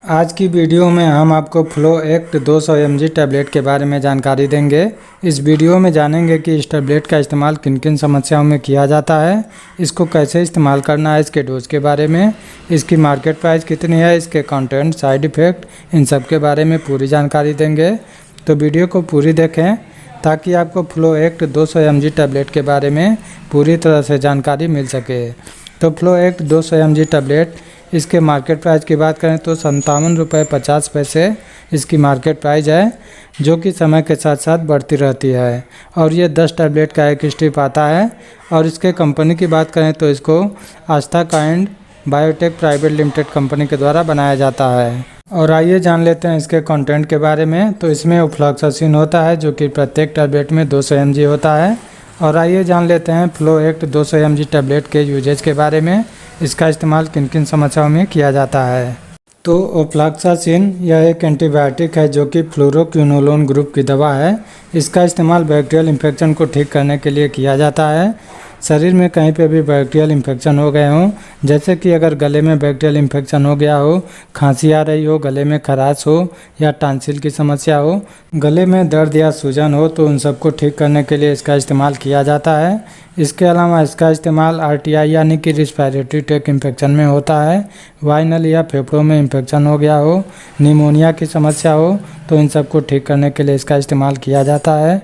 आज की वीडियो में हम आपको फ्लो एक्ट 200 mg टैबलेट के बारे में जानकारी देंगे। इस वीडियो में जानेंगे कि इस टैबलेट का इस्तेमाल किन किन समस्याओं में किया जाता है, इसको कैसे इस्तेमाल करना है, इसके डोज के बारे में, इसकी मार्केट प्राइस कितनी है, इसके कंटेंट, साइड इफ़ेक्ट, इन सब के बारे में पूरी जानकारी देंगे। तो वीडियो को पूरी देखें ताकि आपको फ्लो एक्ट 200 mg टैबलेट के बारे में पूरी तरह से जानकारी मिल सके। तो फ्लो एक्ट 200 mg टैबलेट, इसके मार्केट प्राइस की बात करें तो ₹57.50 इसकी मार्केट प्राइस है, जो कि समय के साथ साथ बढ़ती रहती है। और ये 10 टैबलेट का एक स्ट्रिप आता है। और इसके कंपनी की बात करें तो इसको Aastha kind biotech private limited company के द्वारा बनाया जाता है। और आइए जान लेते हैं इसके कंटेंट के बारे में। तो इसमें ऑफ्लॉक्सासिन होता है, जो कि प्रत्येक टैबलेट में 200 mg होता है। और आइए जान लेते हैं फ्लो एक्ट 200 mg टैबलेट के यूजेज के बारे में, इसका इस्तेमाल किन किन समस्याओं में किया जाता है। तो ऑफ्लॉक्सासिन यह एक एंटीबायोटिक है, जो कि फ्लोरोक्विनोलोन ग्रुप की दवा है। इसका इस्तेमाल बैक्टीरियल इन्फेक्शन को ठीक करने के लिए किया जाता है। शरीर में कहीं पे भी बैक्टीरियल इन्फेक्शन हो गए हों, जैसे कि अगर गले में बैक्टीरियल इन्फेक्शन हो गया हो, खांसी आ रही हो, गले में खराश हो या टांसिल की समस्या हो, गले में दर्द या सूजन हो, तो उन सबको ठीक करने के लिए इसका इस्तेमाल किया जाता है। इसके अलावा इसका इस्तेमाल RTI यानी कि रिस्पायरेटरी ट्रैक्ट इन्फेक्शन में होता है। वाइनल या फेफड़ों में इन्फेक्शन हो गया हो, निमोनिया की समस्या हो, तो इन सबको ठीक करने के लिए इसका इस्तेमाल किया जाता है।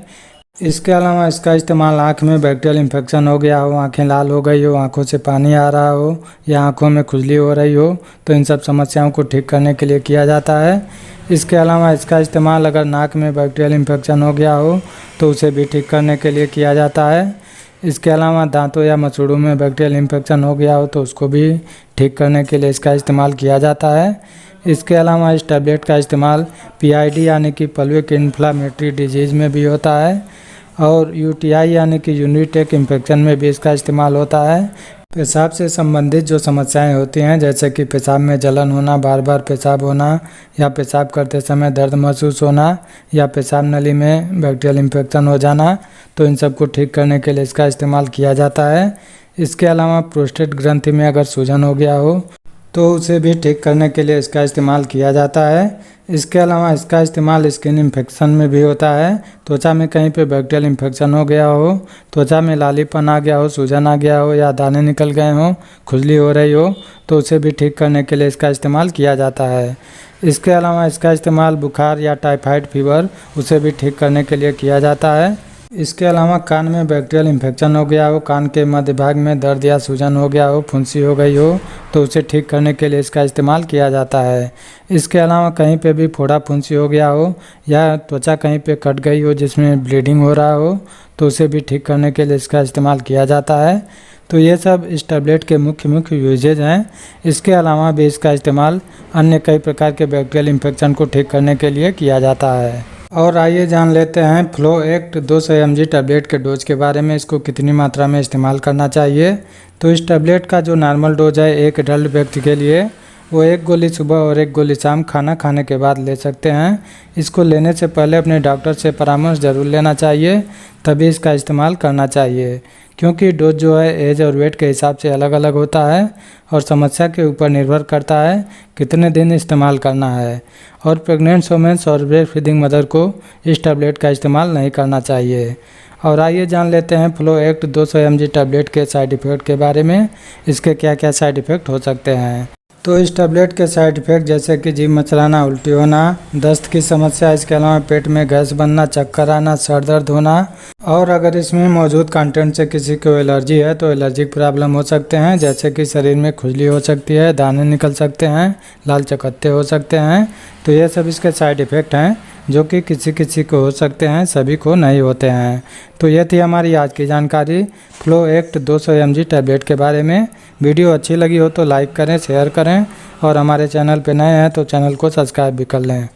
इसके अलावा इसका इस्तेमाल आँख में बैक्टीरियल इन्फेक्शन हो गया हो, आँखें लाल हो गई हो, आँखों से पानी आ रहा हो या आँखों में खुजली हो रही हो, तो इन सब समस्याओं को ठीक करने के लिए किया जाता है। इसके अलावा इसका इस्तेमाल अगर नाक में बैक्टीरियल इन्फेक्शन हो गया हो तो उसे भी ठीक करने के लिए किया जाता है। इसके अलावा दांतों या मसूड़ों में बैक्टीरियल इन्फेक्शन हो गया हो तो उसको भी ठीक करने के लिए इसका इस्तेमाल किया जाता है। इसके अलावा इस टैबलेट का इस्तेमाल PID यानी कि पल्विक इन्फ्लामेटरी डिजीज़ में भी होता है। और UTI यानी कि यूरिनरी ट्रैक्ट इन्फेक्शन में भी इसका इस्तेमाल होता है। पेशाब से संबंधित जो समस्याएं होती हैं, जैसे कि पेशाब में जलन होना, बार बार पेशाब होना या पेशाब करते समय दर्द महसूस होना या पेशाब नली में बैक्टीरियल इन्फेक्शन हो जाना, तो इन सब को ठीक करने के लिए इसका इस्तेमाल किया जाता है। इसके अलावा प्रोस्टेट ग्रंथि में अगर सूजन हो गया हो तो उसे भी ठीक करने के लिए इसका इस्तेमाल किया जाता है। इसके अलावा इसका इस्तेमाल स्किन इन्फेक्शन में भी होता है। त्वचा में कहीं पे बैक्टीरियल इन्फेक्शन हो गया हो, त्वचा में लालीपन आ गया हो, सूजन आ गया हो या दाने निकल गए हों, खुजली हो रही हो, तो उसे भी ठीक करने के लिए इसका इस्तेमाल किया जाता है। इसके अलावा इसका इस्तेमाल बुखार या टाइफाइड फीवर, उसे भी ठीक करने के लिए किया जाता है। इसके अलावा कान में बैक्टीरियल इन्फेक्शन हो गया हो, कान के मध्य भाग में दर्द या सूजन हो गया हो, फुंसी हो गई हो, तो उसे ठीक करने के लिए इसका इस्तेमाल किया जाता है। इसके अलावा कहीं पे भी फोड़ा फुंसी हो गया हो या त्वचा कहीं पे कट गई हो जिसमें ब्लीडिंग हो रहा हो, तो उसे भी ठीक करने के लिए इसका इस्तेमाल किया जाता है। तो ये सब इस टैबलेट के मुख्य यूजेज हैं। इसके अलावा भी इसका इस्तेमाल अन्य कई प्रकार के बैक्टीरियल इन्फेक्शन को ठीक करने के लिए किया जाता है। और आइए जान लेते हैं फ्लो एक्ट 200 mg टैबलेट के डोज के बारे में, इसको कितनी मात्रा में इस्तेमाल करना चाहिए। तो इस टैबलेट का जो नॉर्मल डोज है एक एडल्ट व्यक्ति के लिए, वो 1 गोली सुबह और 1 गोली शाम खाना खाने के बाद ले सकते हैं। इसको लेने से पहले अपने डॉक्टर से परामर्श ज़रूर लेना चाहिए, तभी इसका इस्तेमाल करना चाहिए, क्योंकि डोज जो है एज और वेट के हिसाब से अलग अलग होता है और समस्या के ऊपर निर्भर करता है कितने दिन इस्तेमाल करना है। और प्रेग्नेंट वुमेन्स और ब्रेस्ट फीडिंग मदर को इस टैबलेट का इस्तेमाल नहीं करना चाहिए। और आइए जान लेते हैं फ्लो एक्ट 200 mg टैबलेट के साइड इफ़ेक्ट के बारे में, इसके क्या क्या साइड इफ़ेक्ट हो सकते हैं। तो इस टैबलेट के साइड इफ़ेक्ट जैसे कि जीभ मचलाना, उल्टी होना, दस्त की समस्या, इसके अलावा पेट में गैस बनना, चक्कर आना, सर दर्द होना, और अगर इसमें मौजूद कंटेंट से किसी को एलर्जी है तो एलर्जिक प्रॉब्लम हो सकते हैं, जैसे कि शरीर में खुजली हो सकती है, दाने निकल सकते हैं, लाल चकत्ते हो सकते हैं। तो ये सब इसके साइड इफ़ेक्ट हैं, जो कि किसी किसी को हो सकते हैं, सभी को नहीं होते हैं। तो ये थी हमारी आज की जानकारी फ्लो एक्ट 200 mg टैबलेट के बारे में। वीडियो अच्छी लगी हो तो लाइक करें, शेयर करें, और हमारे चैनल पे नए हैं तो चैनल को सब्सक्राइब भी कर लें।